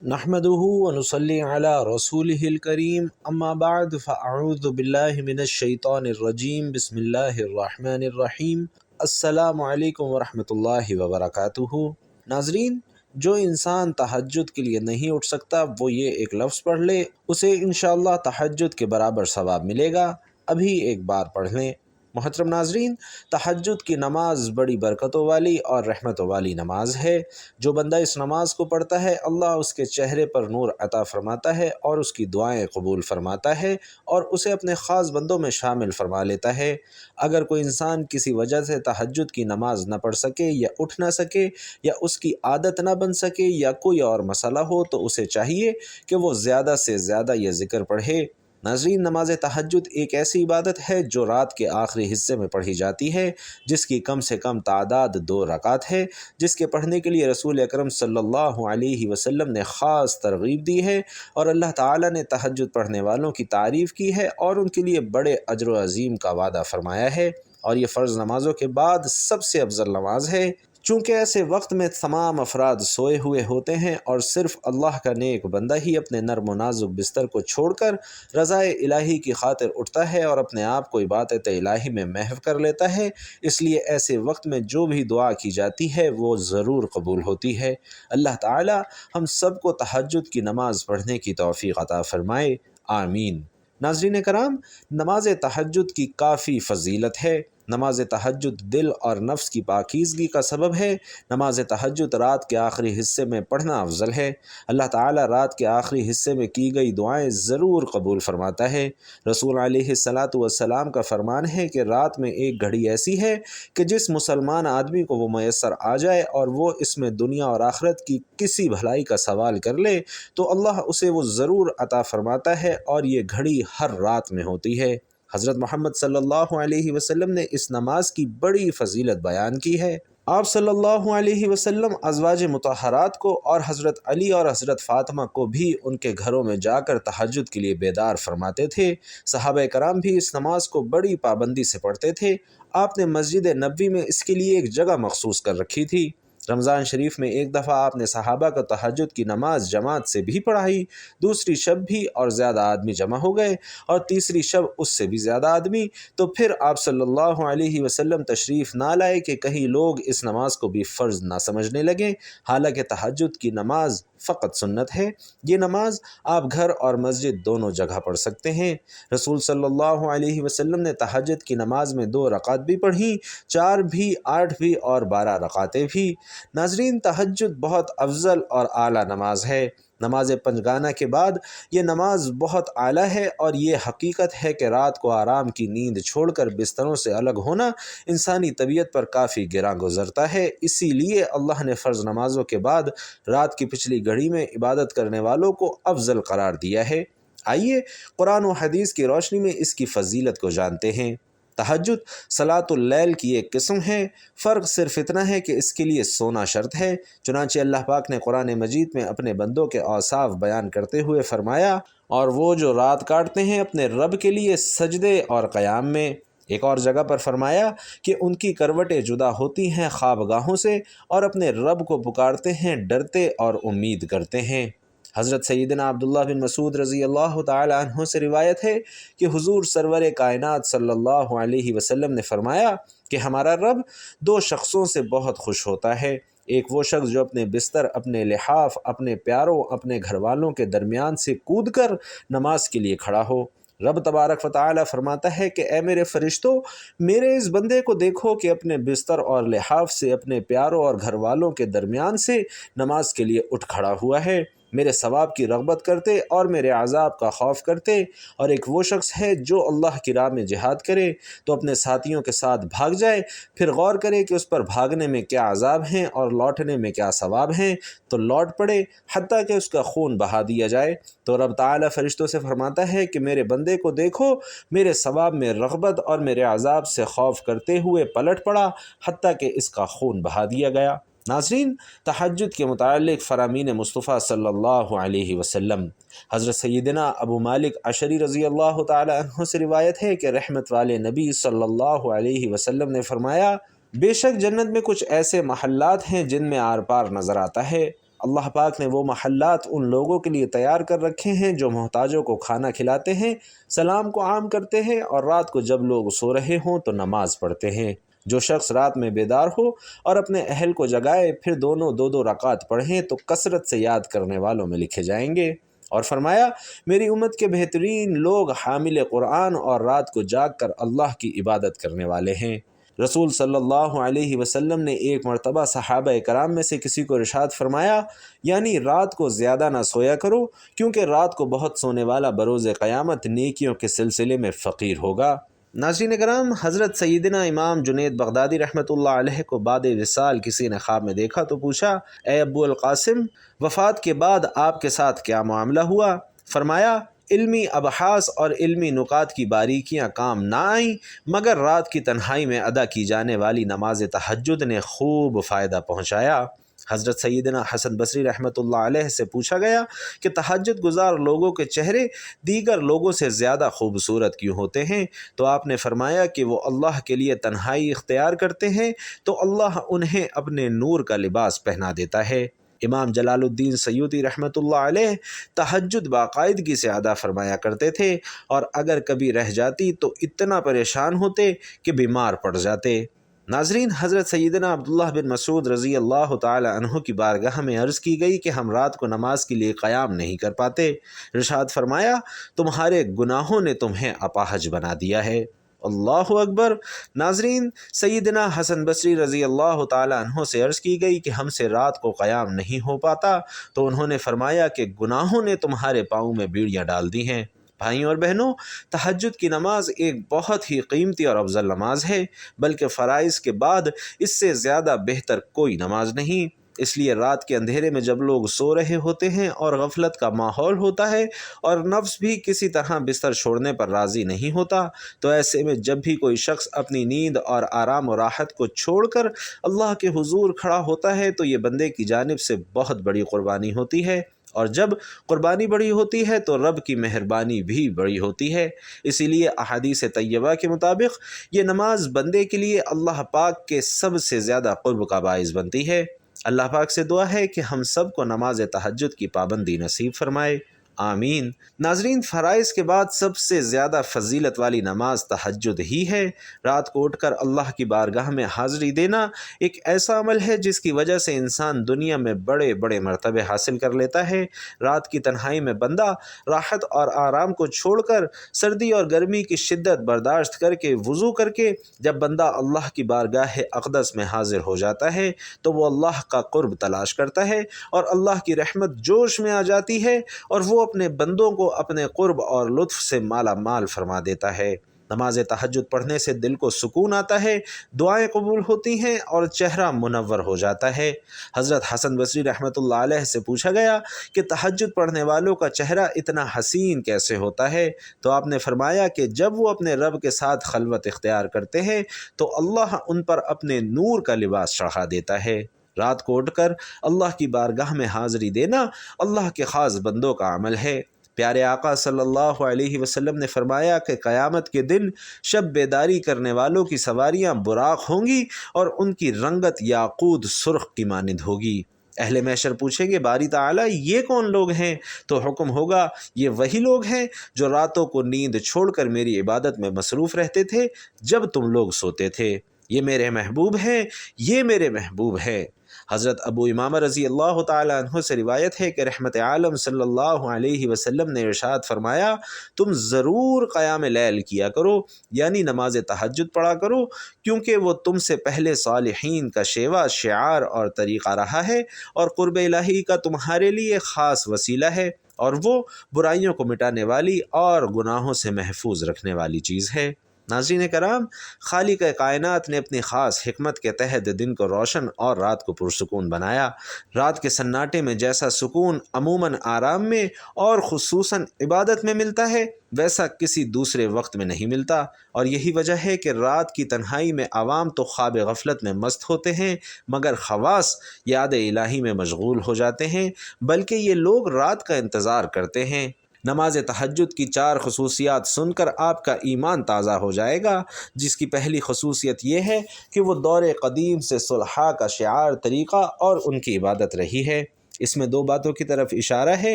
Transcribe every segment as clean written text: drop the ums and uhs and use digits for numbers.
نحمده ونصلي على رسوله الكريم اما بعد فاعوذ بالله من الشیطان الرجیم بسم اللہ الرحمن الرحیم السلام علیکم ورحمۃ اللہ وبرکاتہ۔ ناظرین، جو انسان تہجد کے لیے نہیں اٹھ سکتا وہ یہ ایک لفظ پڑھ لے، اسے انشاءاللہ تہجد کے برابر ثواب ملے گا۔ ابھی ایک بار پڑھ لیں۔ محترم ناظرین، تہجد کی نماز بڑی برکتوں والی اور رحمتوں والی نماز ہے۔ جو بندہ اس نماز کو پڑھتا ہے اللہ اس کے چہرے پر نور عطا فرماتا ہے اور اس کی دعائیں قبول فرماتا ہے اور اسے اپنے خاص بندوں میں شامل فرما لیتا ہے۔ اگر کوئی انسان کسی وجہ سے تہجد کی نماز نہ پڑھ سکے یا اٹھ نہ سکے یا اس کی عادت نہ بن سکے یا کوئی اور مسئلہ ہو تو اسے چاہیے کہ وہ زیادہ سے زیادہ یہ ذکر پڑھے۔ ناظرین، نماز تہجد ایک ایسی عبادت ہے جو رات کے آخری حصے میں پڑھی جاتی ہے، جس کی کم سے کم تعداد 2 رکعت ہے، جس کے پڑھنے کے لیے رسول اکرم صلی اللہ علیہ وسلم نے خاص ترغیب دی ہے اور اللہ تعالیٰ نے تہجد پڑھنے والوں کی تعریف کی ہے اور ان کے لیے بڑے اجر و عظیم کا وعدہ فرمایا ہے، اور یہ فرض نمازوں کے بعد سب سے افضل نماز ہے۔ چونکہ ایسے وقت میں تمام افراد سوئے ہوئے ہوتے ہیں اور صرف اللہ کا نیک بندہ ہی اپنے نرم و نازک بستر کو چھوڑ کر رضائے الہی کی خاطر اٹھتا ہے اور اپنے آپ کو عبادت الہی میں محو کر لیتا ہے، اس لیے ایسے وقت میں جو بھی دعا کی جاتی ہے وہ ضرور قبول ہوتی ہے۔ اللہ تعالی ہم سب کو تہجد کی نماز پڑھنے کی توفیق عطا فرمائے، آمین۔ ناظرین کرام، نماز تہجد کی کافی فضیلت ہے۔ نماز تہجد دل اور نفس کی پاکیزگی کا سبب ہے۔ نماز تہجد رات کے آخری حصے میں پڑھنا افضل ہے۔ اللہ تعالیٰ رات کے آخری حصے میں کی گئی دعائیں ضرور قبول فرماتا ہے۔ رسول علیہ الصلاۃ والسلام کا فرمان ہے کہ رات میں ایک گھڑی ایسی ہے کہ جس مسلمان آدمی کو وہ میسر آ جائے اور وہ اس میں دنیا اور آخرت کی کسی بھلائی کا سوال کر لے تو اللہ اسے وہ ضرور عطا فرماتا ہے، اور یہ گھڑی ہر رات میں ہوتی ہے۔ حضرت محمد صلی اللہ علیہ وسلم نے اس نماز کی بڑی فضیلت بیان کی ہے۔ آپ صلی اللہ علیہ وسلم ازواج مطہرات کو اور حضرت علی اور حضرت فاطمہ کو بھی ان کے گھروں میں جا کر تہجد کے لیے بیدار فرماتے تھے۔ صحابہ کرام بھی اس نماز کو بڑی پابندی سے پڑھتے تھے۔ آپ نے مسجد نبوی میں اس کے لیے ایک جگہ مخصوص کر رکھی تھی۔ رمضان شریف میں ایک دفعہ آپ نے صحابہ کو تہجد کی نماز جماعت سے بھی پڑھائی، دوسری شب بھی اور زیادہ آدمی جمع ہو گئے، اور تیسری شب اس سے بھی زیادہ آدمی، تو پھر آپ صلی اللہ علیہ وسلم تشریف نہ لائے کہ کہیں لوگ اس نماز کو بھی فرض نہ سمجھنے لگیں، حالانکہ تہجد کی نماز فقط سنت ہے۔ یہ نماز آپ گھر اور مسجد دونوں جگہ پڑھ سکتے ہیں۔ رسول صلی اللہ علیہ وسلم نے تہجد کی نماز میں 2 رکعت بھی پڑھی، 4 بھی، 8 بھی اور 12 رکعتیں بھی۔ ناظرین، تہجد بہت افضل اور اعلیٰ نماز ہے۔ نماز پنجگانہ کے بعد یہ نماز بہت اعلیٰ ہے، اور یہ حقیقت ہے کہ رات کو آرام کی نیند چھوڑ کر بستروں سے الگ ہونا انسانی طبیعت پر کافی گراں گزرتا ہے، اسی لیے اللہ نے فرض نمازوں کے بعد رات کی پچھلی گھڑی میں عبادت کرنے والوں کو افضل قرار دیا ہے۔ آئیے قرآن و حدیث کی روشنی میں اس کی فضیلت کو جانتے ہیں۔ تہجد صلاۃ اللیل کی ایک قسم ہے، فرق صرف اتنا ہے کہ اس کے لیے سونا شرط ہے۔ چنانچہ اللہ پاک نے قرآن مجید میں اپنے بندوں کے اوصاف بیان کرتے ہوئے فرمایا، اور وہ جو رات کاٹتے ہیں اپنے رب کے لیے سجدے اور قیام میں۔ ایک اور جگہ پر فرمایا کہ ان کی کروٹیں جدا ہوتی ہیں خوابگاہوں سے، اور اپنے رب کو پکارتے ہیں، ڈرتے اور امید کرتے ہیں۔ حضرت سیدنا عبداللہ بن مسعود رضی اللہ تعالی عنہ سے روایت ہے کہ حضور سرور کائنات صلی اللہ علیہ وسلم نے فرمایا کہ ہمارا رب 2 شخصوں سے بہت خوش ہوتا ہے۔ ایک وہ شخص جو اپنے بستر، اپنے لحاف، اپنے پیاروں، اپنے گھر والوں کے درمیان سے کود کر نماز کے لیے کھڑا ہو۔ رب تبارک و تعالی فرماتا ہے کہ اے میرے فرشتوں، میرے اس بندے کو دیکھو کہ اپنے بستر اور لحاف سے اپنے پیاروں اور گھر والوں کے درمیان سے نماز کے لیے اٹھ کھڑا ہوا ہے، میرے ثواب کی رغبت کرتے اور میرے عذاب کا خوف کرتے۔ اور ایک وہ شخص ہے جو اللہ کی راہ میں جہاد کرے تو اپنے ساتھیوں کے ساتھ بھاگ جائے، پھر غور کرے کہ اس پر بھاگنے میں کیا عذاب ہیں اور لوٹنے میں کیا ثواب ہیں، تو لوٹ پڑے حتیٰ کہ اس کا خون بہا دیا جائے۔ تو رب تعالیٰ فرشتوں سے فرماتا ہے کہ میرے بندے کو دیکھو، میرے ثواب میں رغبت اور میرے عذاب سے خوف کرتے ہوئے پلٹ پڑا حتیٰ کہ اس کا خون بہا دیا گیا۔ ناظرین، تہجد کے متعلق فرامین مصطفیٰ صلی اللہ علیہ وسلم، حضرت سیدنا ابو مالک اشعری رضی اللہ تعالی عنہ سے روایت ہے کہ رحمت والے نبی صلی اللہ علیہ وسلم نے فرمایا، بے شک جنت میں کچھ ایسے محلات ہیں جن میں آر پار نظر آتا ہے، اللہ پاک نے وہ محلات ان لوگوں کے لیے تیار کر رکھے ہیں جو محتاجوں کو کھانا کھلاتے ہیں، سلام کو عام کرتے ہیں، اور رات کو جب لوگ سو رہے ہوں تو نماز پڑھتے ہیں۔ جو شخص رات میں بیدار ہو اور اپنے اہل کو جگائے پھر دونوں دو دو رکعت پڑھیں تو کثرت سے یاد کرنے والوں میں لکھے جائیں گے۔ اور فرمایا، میری امت کے بہترین لوگ حامل قرآن اور رات کو جاگ کر اللہ کی عبادت کرنے والے ہیں۔ رسول صلی اللہ علیہ وسلم نے ایک مرتبہ صحابہ کرام میں سے کسی کو ارشاد فرمایا، یعنی رات کو زیادہ نہ سویا کرو، کیونکہ رات کو بہت سونے والا بروز قیامت نیکیوں کے سلسلے میں فقیر ہوگا۔ ناظرین کرام، حضرت سیدنا امام جنید بغدادی رحمۃ اللہ علیہ کو بعد وصال کسی نے خواب میں دیکھا تو پوچھا، اے ابو القاسم، وفات کے بعد آپ کے ساتھ کیا معاملہ ہوا؟ فرمایا، علمی ابحاث اور علمی نکات کی باریکیاں کام نہ آئیں، مگر رات کی تنہائی میں ادا کی جانے والی نماز تہجد نے خوب فائدہ پہنچایا۔ حضرت سیدنا حسن بصری رحمۃ اللہ علیہ سے پوچھا گیا کہ تہجد گزار لوگوں کے چہرے دیگر لوگوں سے زیادہ خوبصورت کیوں ہوتے ہیں؟ تو آپ نے فرمایا کہ وہ اللہ کے لیے تنہائی اختیار کرتے ہیں تو اللہ انہیں اپنے نور کا لباس پہنا دیتا ہے۔ امام جلال الدین سیوطی رحمۃ اللہ علیہ تہجد باقاعدگی سے ادا فرمایا کرتے تھے، اور اگر کبھی رہ جاتی تو اتنا پریشان ہوتے کہ بیمار پڑ جاتے۔ ناظرین، حضرت سیدنا عبداللہ بن مسعود رضی اللہ تعالی عنہ کی بارگاہ میں عرض کی گئی کہ ہم رات کو نماز کے لیے قیام نہیں کر پاتے۔ ارشاد فرمایا، تمہارے گناہوں نے تمہیں اپاہج بنا دیا ہے۔ اللہ اکبر۔ ناظرین، سیدنا حسن بصری رضی اللہ تعالی عنہ سے عرض کی گئی کہ ہم سے رات کو قیام نہیں ہو پاتا، تو انہوں نے فرمایا کہ گناہوں نے تمہارے پاؤں میں بیڑیاں ڈال دی ہیں۔ بھائیوں اور بہنوں، تہجد کی نماز ایک بہت ہی قیمتی اور افضل نماز ہے، بلکہ فرائض کے بعد اس سے زیادہ بہتر کوئی نماز نہیں۔ اس لیے رات کے اندھیرے میں جب لوگ سو رہے ہوتے ہیں اور غفلت کا ماحول ہوتا ہے اور نفس بھی کسی طرح بستر چھوڑنے پر راضی نہیں ہوتا، تو ایسے میں جب بھی کوئی شخص اپنی نیند اور آرام و راحت کو چھوڑ کر اللہ کے حضور کھڑا ہوتا ہے تو یہ بندے کی جانب سے بہت بڑی قربانی ہوتی ہے، اور جب قربانی بڑی ہوتی ہے تو رب کی مہربانی بھی بڑی ہوتی ہے۔ اسی لیے احادیث طیبہ کے مطابق یہ نماز بندے کے لیے اللہ پاک کے سب سے زیادہ قرب کا باعث بنتی ہے۔ اللہ پاک سے دعا ہے کہ ہم سب کو نماز تہجد کی پابندی نصیب فرمائے، آمین۔ ناظرین، فرائض کے بعد سب سے زیادہ فضیلت والی نماز تہجد ہی ہے۔ رات کو اٹھ کر اللہ کی بارگاہ میں حاضری دینا ایک ایسا عمل ہے جس کی وجہ سے انسان دنیا میں بڑے بڑے مرتبے حاصل کر لیتا ہے۔ رات کی تنہائی میں بندہ راحت اور آرام کو چھوڑ کر سردی اور گرمی کی شدت برداشت کر کے وضو کر کے جب بندہ اللہ کی بارگاہ اقدس میں حاضر ہو جاتا ہے تو وہ اللہ کا قرب تلاش کرتا ہے اور اللہ کی رحمت جوش میں آ جاتی ہے، اور وہ اپنے بندوں کو اپنے قرب اور لطف سے مالا مال فرما دیتا ہے۔ نماز تہجد پڑھنے سے دل کو سکون آتا ہے، دعائیں قبول ہوتی ہیں اور چہرہ منور ہو جاتا ہے۔ حضرت حسن بصری رحمۃ اللہ علیہ سے پوچھا گیا کہ تہجد پڑھنے والوں کا چہرہ اتنا حسین کیسے ہوتا ہے؟ تو آپ نے فرمایا کہ جب وہ اپنے رب کے ساتھ خلوت اختیار کرتے ہیں تو اللہ ان پر اپنے نور کا لباس چڑھا دیتا ہے۔ رات کو اٹھ کر اللہ کی بارگاہ میں حاضری دینا اللہ کے خاص بندوں کا عمل ہے۔ پیارے آقا صلی اللہ علیہ وسلم نے فرمایا کہ قیامت کے دن شب بیداری کرنے والوں کی سواریاں براق ہوں گی اور ان کی رنگت یاقوت سرخ کی مانند ہوگی۔ اہل محشر پوچھیں گے، باری تعالیٰ یہ کون لوگ ہیں؟ تو حکم ہوگا، یہ وہی لوگ ہیں جو راتوں کو نیند چھوڑ کر میری عبادت میں مصروف رہتے تھے جب تم لوگ سوتے تھے۔ یہ میرے محبوب ہیں، یہ میرے محبوب ہیں۔ حضرت ابو امامہ رضی اللہ تعالی عنہ سے روایت ہے کہ رحمت عالم صلی اللہ علیہ وسلم نے ارشاد فرمایا، تم ضرور قیام لیل کیا کرو، یعنی نماز تہجد پڑھا کرو، کیونکہ وہ تم سے پہلے صالحین کا شیوا، شعار اور طریقہ رہا ہے، اور قرب الہی کا تمہارے لیے خاص وسیلہ ہے، اور وہ برائیوں کو مٹانے والی اور گناہوں سے محفوظ رکھنے والی چیز ہے۔ ناظرین کرام، خالق کائنات نے اپنی خاص حکمت کے تحت دن کو روشن اور رات کو پرسکون بنایا۔ رات کے سناٹے میں جیسا سکون عموماً آرام میں اور خصوصاً عبادت میں ملتا ہے، ویسا کسی دوسرے وقت میں نہیں ملتا، اور یہی وجہ ہے کہ رات کی تنہائی میں عوام تو خواب غفلت میں مست ہوتے ہیں، مگر خواص یاد الہی میں مشغول ہو جاتے ہیں، بلکہ یہ لوگ رات کا انتظار کرتے ہیں۔ نماز تہجد کی 4 خصوصیات سن کر آپ کا ایمان تازہ ہو جائے گا، جس کی پہلی خصوصیت یہ ہے کہ وہ دور قدیم سے صلحاء کا شعار، طریقہ اور ان کی عبادت رہی ہے۔ اس میں دو باتوں کی طرف اشارہ ہے۔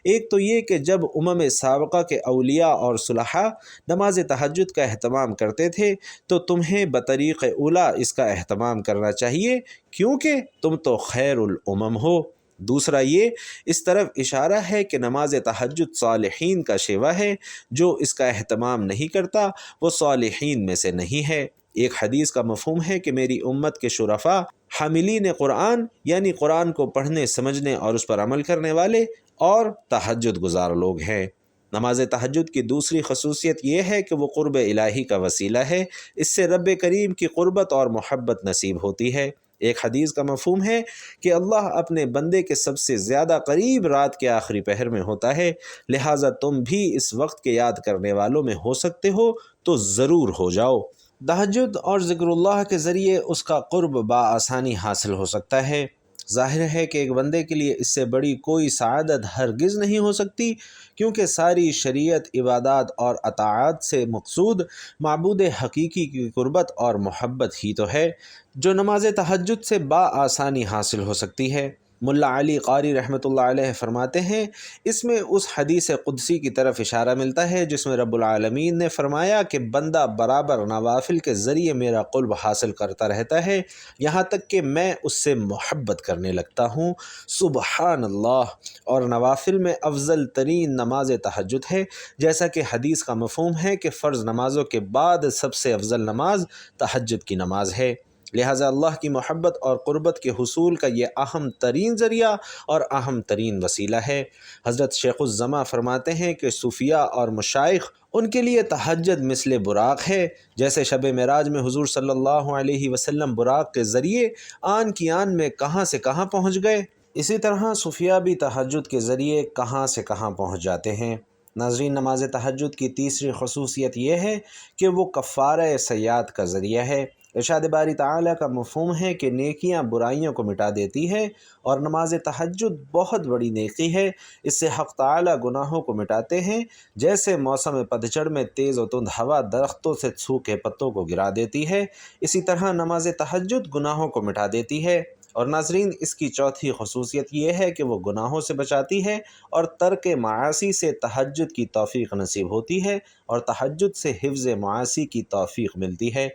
ایک تو یہ کہ جب امم سابقہ کے اولیاء اور صلحاء نماز تہجد کا اہتمام کرتے تھے تو تمہیں بطریق اولا اس کا اہتمام کرنا چاہیے، کیونکہ تم تو خیر الامم ہو۔ دوسرا یہ اس طرف اشارہ ہے کہ نماز تہجد صالحین کا شیوہ ہے، جو اس کا اہتمام نہیں کرتا وہ صالحین میں سے نہیں ہے۔ ایک حدیث کا مفہوم ہے کہ میری امت کے شرفاء حاملین قرآن، یعنی قرآن کو پڑھنے سمجھنے اور اس پر عمل کرنے والے اور تہجد گزار لوگ ہیں۔ نماز تہجد کی دوسری خصوصیت یہ ہے کہ وہ قرب الہی کا وسیلہ ہے، اس سے رب کریم کی قربت اور محبت نصیب ہوتی ہے۔ ایک حدیث کا مفہوم ہے کہ اللہ اپنے بندے کے سب سے زیادہ قریب رات کے آخری پہر میں ہوتا ہے، لہٰذا تم بھی اس وقت کے یاد کرنے والوں میں ہو سکتے ہو تو ضرور ہو جاؤ۔ تہجد اور ذکر اللہ کے ذریعے اس کا قرب بآسانی حاصل ہو سکتا ہے۔ ظاہر ہے کہ ایک بندے کے لیے اس سے بڑی کوئی سعادت ہرگز نہیں ہو سکتی، کیونکہ ساری شریعت، عبادات اور اطاعات سے مقصود معبود حقیقی کی قربت اور محبت ہی تو ہے، جو نماز تہجد سے بآسانی حاصل ہو سکتی ہے۔ ملا علی قاری رحمۃ اللہ علیہ فرماتے ہیں، اس میں اس حدیث قدسی کی طرف اشارہ ملتا ہے جس میں رب العالمین نے فرمایا کہ بندہ برابر نوافل کے ذریعے میرا قرب حاصل کرتا رہتا ہے، یہاں تک کہ میں اس سے محبت کرنے لگتا ہوں۔ سبحان اللہ۔ اور نوافل میں افضل ترین نماز تہجد ہے، جیسا کہ حدیث کا مفہوم ہے کہ فرض نمازوں کے بعد سب سے افضل نماز تہجد کی نماز ہے، لہٰذا اللہ کی محبت اور قربت کے حصول کا یہ اہم ترین ذریعہ اور اہم ترین وسیلہ ہے۔ حضرت شیخ الزما فرماتے ہیں کہ صوفیاء اور مشائخ ان کے لیے تہجد مثل براق ہے، جیسے شب معراج میں حضور صلی اللہ علیہ وسلم براق کے ذریعے آن کی آن میں کہاں سے کہاں پہنچ گئے، اسی طرح صوفیاء بھی تہجد کے ذریعے کہاں سے کہاں پہنچ جاتے ہیں۔ ناظرین، نماز تہجد کی تیسری خصوصیت یہ ہے کہ وہ کفارہ سیئات کا ذریعہ ہے۔ ارشاد باری تعالیٰ کا مفہوم ہے کہ نیکیاں برائیوں کو مٹا دیتی ہے، اور نماز تہجد بہت بڑی نیکی ہے۔ اس سے حق تعالیٰ گناہوں کو مٹاتے ہیں، جیسے موسم پتجھڑ میں تیز و تند ہوا درختوں سے سوکھے پتوں کو گرا دیتی ہے، اسی طرح نماز تہجد گناہوں کو مٹا دیتی ہے۔ اور ناظرین، اس کی چوتھی خصوصیت یہ ہے کہ وہ گناہوں سے بچاتی ہے، اور ترک معاصی سے تہجد کی توفیق نصیب ہوتی ہے، اور تہجد سے حفظ معاصی کی توفیق ملتی ہے۔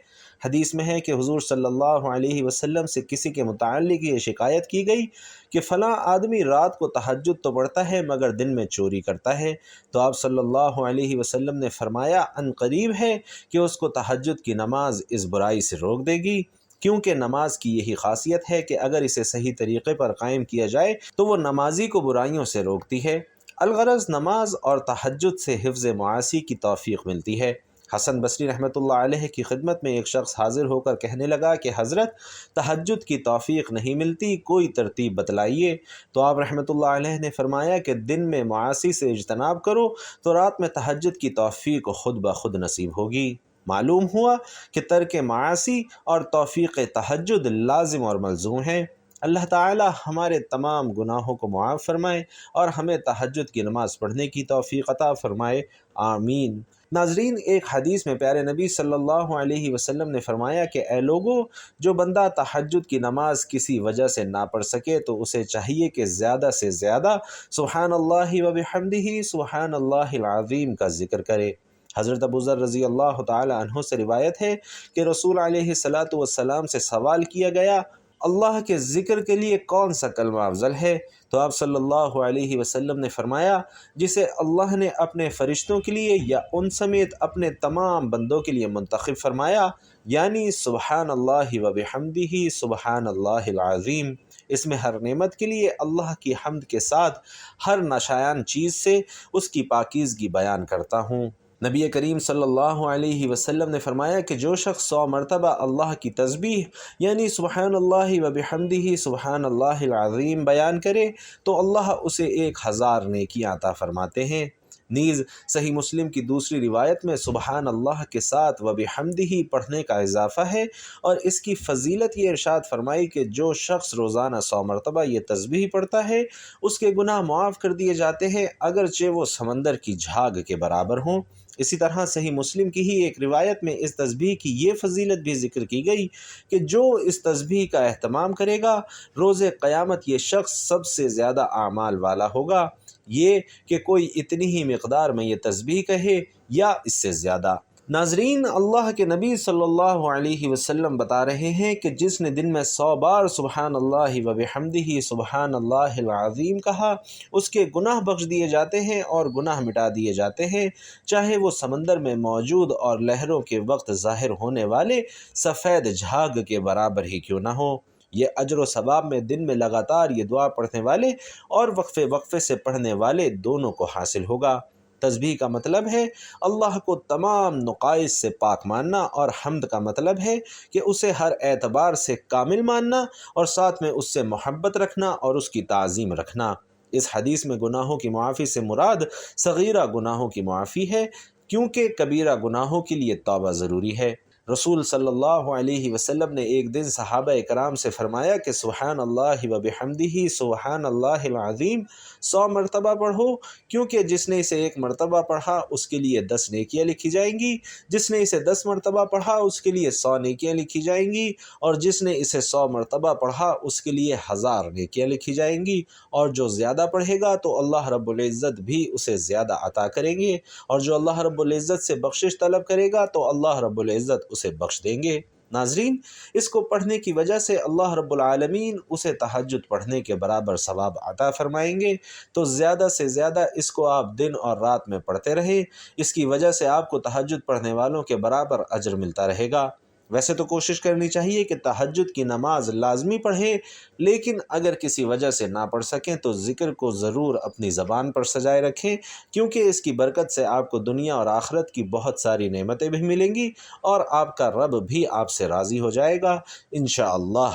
حدیث میں ہے کہ حضور صلی اللہ علیہ وسلم سے کسی کے متعلق یہ شکایت کی گئی کہ فلاں آدمی رات کو تہجد تو پڑھتا ہے مگر دن میں چوری کرتا ہے، تو آپ صلی اللہ علیہ وسلم نے فرمایا ان قریب ہے کہ اس کو تہجد کی نماز اس برائی سے روک دے گی، کیونکہ نماز کی یہی خاصیت ہے کہ اگر اسے صحیح طریقے پر قائم کیا جائے تو وہ نمازی کو برائیوں سے روکتی ہے۔ الغرض نماز اور تہجد سے حفظ معاصی کی توفیق ملتی ہے۔ حسن بصری رحمۃ اللہ علیہ کی خدمت میں ایک شخص حاضر ہو کر کہنے لگا کہ حضرت، تہجد کی توفیق نہیں ملتی، کوئی ترتیب بتلائیے۔ تو آپ رحمۃ اللہ علیہ نے فرمایا کہ دن میں معاصی سے اجتناب کرو تو رات میں تہجد کی توفیق خود بخود نصیب ہوگی۔ معلوم ہوا کہ ترک معاصی اور توفیق تہجد لازم اور ملزوم ہیں۔ اللہ تعالی ہمارے تمام گناہوں کو معاف فرمائے اور ہمیں تہجد کی نماز پڑھنے کی توفیق عطا فرمائے، آمین۔ ناظرین، ایک حدیث میں پیارے نبی صلی اللہ علیہ وسلم نے فرمایا کہ اے لوگو، جو بندہ تہجد کی نماز کسی وجہ سے نہ پڑھ سکے تو اسے چاہیے کہ زیادہ سے زیادہ سبحان اللہ و بحمدہ سبحان اللہ العظیم کا ذکر کرے۔ حضرت ابو ذر رضی اللہ تعالی عنہ سے روایت ہے کہ رسول علیہ السلام سے سوال کیا گیا، اللہ کے ذکر کے لیے کون سا کلمہ افضل ہے؟ تو آپ صلی اللہ علیہ وسلم نے فرمایا، جسے اللہ نے اپنے فرشتوں کے لیے یا ان سمیت اپنے تمام بندوں کے لیے منتخب فرمایا، یعنی سبحان اللہ و بحمدہ سبحان اللہ العظیم۔ اس میں ہر نعمت کے لیے اللہ کی حمد کے ساتھ ہر ناشیان چیز سے اس کی پاکیزگی بیان کرتا ہوں۔ نبی کریم صلی اللہ علیہ وسلم نے فرمایا کہ جو شخص 100 مرتبہ اللہ کی تسبیح یعنی سبحان اللہ و بحمدہ سبحان اللہ العظیم بیان کرے تو اللہ اسے 1000 نیکیاں عطا فرماتے ہیں۔ نیز صحیح مسلم کی دوسری روایت میں سبحان اللہ کے ساتھ و بحمدہ پڑھنے کا اضافہ ہے، اور اس کی فضیلت یہ ارشاد فرمائی کہ جو شخص روزانہ 100 مرتبہ یہ تسبیح پڑھتا ہے اس کے گناہ معاف کر دیے جاتے ہیں، اگرچہ وہ سمندر کی جھاگ کے برابر ہوں۔ اسی طرح صحیح مسلم کی ہی ایک روایت میں اس تسبیح کی یہ فضیلت بھی ذکر کی گئی کہ جو اس تسبیح کا اہتمام کرے گا روز قیامت یہ شخص سب سے زیادہ اعمال والا ہوگا، یہ کہ کوئی اتنی ہی مقدار میں یہ تسبیح کہے یا اس سے زیادہ۔ ناظرین، اللہ کے نبی صلی اللہ علیہ وسلم بتا رہے ہیں کہ جس نے دن میں 100 بار سبحان اللہ و بحمدہ سبحان اللہ العظیم کہا اس کے گناہ بخش دیے جاتے ہیں اور گناہ مٹا دیے جاتے ہیں، چاہے وہ سمندر میں موجود اور لہروں کے وقت ظاہر ہونے والے سفید جھاگ کے برابر ہی کیوں نہ ہو۔ یہ اجر و ثواب میں دن میں لگاتار یہ دعا پڑھنے والے اور وقفے وقفے سے پڑھنے والے دونوں کو حاصل ہوگا۔ تسبیح کا مطلب ہے اللہ کو تمام نقائص سے پاک ماننا، اور حمد کا مطلب ہے کہ اسے ہر اعتبار سے کامل ماننا اور ساتھ میں اس سے محبت رکھنا اور اس کی تعظیم رکھنا۔ اس حدیث میں گناہوں کی معافی سے مراد صغیرہ گناہوں کی معافی ہے، کیونکہ کبیرہ گناہوں کے لیے توبہ ضروری ہے۔ رسول صلی اللہ علیہ وسلم نے ایک دن صحابہ کرام سے فرمایا کہ سبحان اللہ و بحمدہ سبحان اللہ العظیم 100 مرتبہ پڑھو، کیونکہ جس نے اسے 1 مرتبہ پڑھا اس کے لیے 10 نیکیاں لکھی جائیں گی، جس نے اسے 10 مرتبہ پڑھا اس کے لیے 100 نیکیاں لکھی جائیں گی، اور جس نے اسے 100 مرتبہ پڑھا اس کے لیے 1000 نیکیاں لکھی جائیں گی، اور جو زیادہ پڑھے گا تو اللہ رب العزت بھی اسے زیادہ عطا کریں گے، اور جو اللہ رب العزت سے بخشش طلب کرے گا تو اللہ رب العزت اسے بخش دیں گے۔ ناظرین، اس کو پڑھنے کی وجہ سے اللہ رب العالمین اسے تہجد پڑھنے کے برابر ثواب عطا فرمائیں گے، تو زیادہ سے زیادہ اس کو آپ دن اور رات میں پڑھتے رہیں، اس کی وجہ سے آپ کو تہجد پڑھنے والوں کے برابر اجر ملتا رہے گا۔ ویسے تو کوشش کرنی چاہیے کہ تہجد کی نماز لازمی پڑھیں، لیکن اگر کسی وجہ سے نہ پڑھ سکیں تو ذکر کو ضرور اپنی زبان پر سجائے رکھیں، کیونکہ اس کی برکت سے آپ کو دنیا اور آخرت کی بہت ساری نعمتیں بھی ملیں گی اور آپ کا رب بھی آپ سے راضی ہو جائے گا انشاءاللہ۔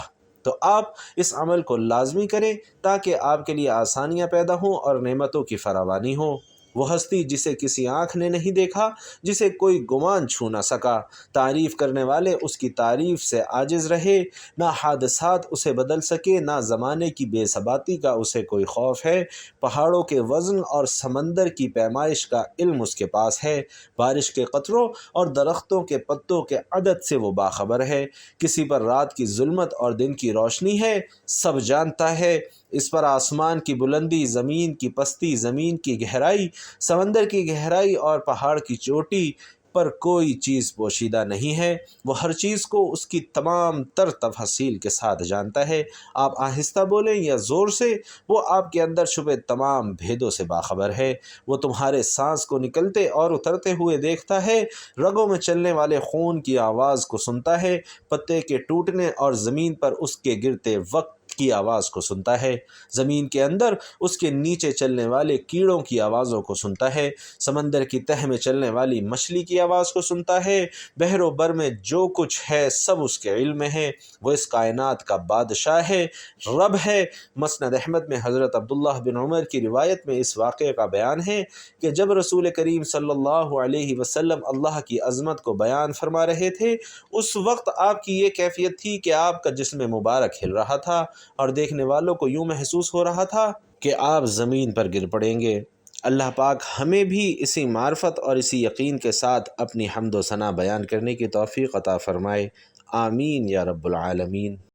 تو آپ اس عمل کو لازمی کریں تاکہ آپ کے لیے آسانیاں پیدا ہوں اور نعمتوں کی فراوانی ہو۔ وہ ہستی جسے کسی آنکھ نے نہیں دیکھا، جسے کوئی گمان چھو نہ سکا، تعریف کرنے والے اس کی تعریف سے عاجز رہے، نہ حادثات اسے بدل سکے، نہ زمانے کی بے ثباتی کا اسے کوئی خوف ہے، پہاڑوں کے وزن اور سمندر کی پیمائش کا علم اس کے پاس ہے، بارش کے قطروں اور درختوں کے پتوں کے عدد سے وہ باخبر ہے، کسی پر رات کی ظلمت اور دن کی روشنی ہے، سب جانتا ہے، اس پر آسمان کی بلندی، زمین کی پستی، زمین کی گہرائی، سمندر کی گہرائی اور پہاڑ کی چوٹی پر کوئی چیز پوشیدہ نہیں ہے، وہ ہر چیز کو اس کی تمام تر تفاصیل کے ساتھ جانتا ہے، آپ آہستہ بولیں یا زور سے، وہ آپ کے اندر چھپے تمام بھیدوں سے باخبر ہے، وہ تمہارے سانس کو نکلتے اور اترتے ہوئے دیکھتا ہے، رگوں میں چلنے والے خون کی آواز کو سنتا ہے، پتے کے ٹوٹنے اور زمین پر اس کے گرتے وقت کی آواز کو سنتا ہے، زمین کے اندر اس کے نیچے چلنے والے کیڑوں کی آوازوں کو سنتا ہے، سمندر کی تہ میں چلنے والی مچھلی کی آواز کو سنتا ہے، بحر و بر میں جو کچھ ہے سب اس کے علم میں ہے، وہ اس کائنات کا بادشاہ ہے، رب ہے۔ مسند احمد میں حضرت عبداللہ بن عمر کی روایت میں اس واقعے کا بیان ہے کہ جب رسول کریم صلی اللہ علیہ وسلم اللہ کی عظمت کو بیان فرما رہے تھے، اس وقت آپ کی یہ کیفیت تھی کہ آپ کا جسم مبارک ہل رہا تھا اور دیکھنے والوں کو یوں محسوس ہو رہا تھا کہ آپ زمین پر گر پڑیں گے۔ اللہ پاک ہمیں بھی اسی معرفت اور اسی یقین کے ساتھ اپنی حمد و ثنا بیان کرنے کی توفیق عطا فرمائے، آمین یا رب العالمین۔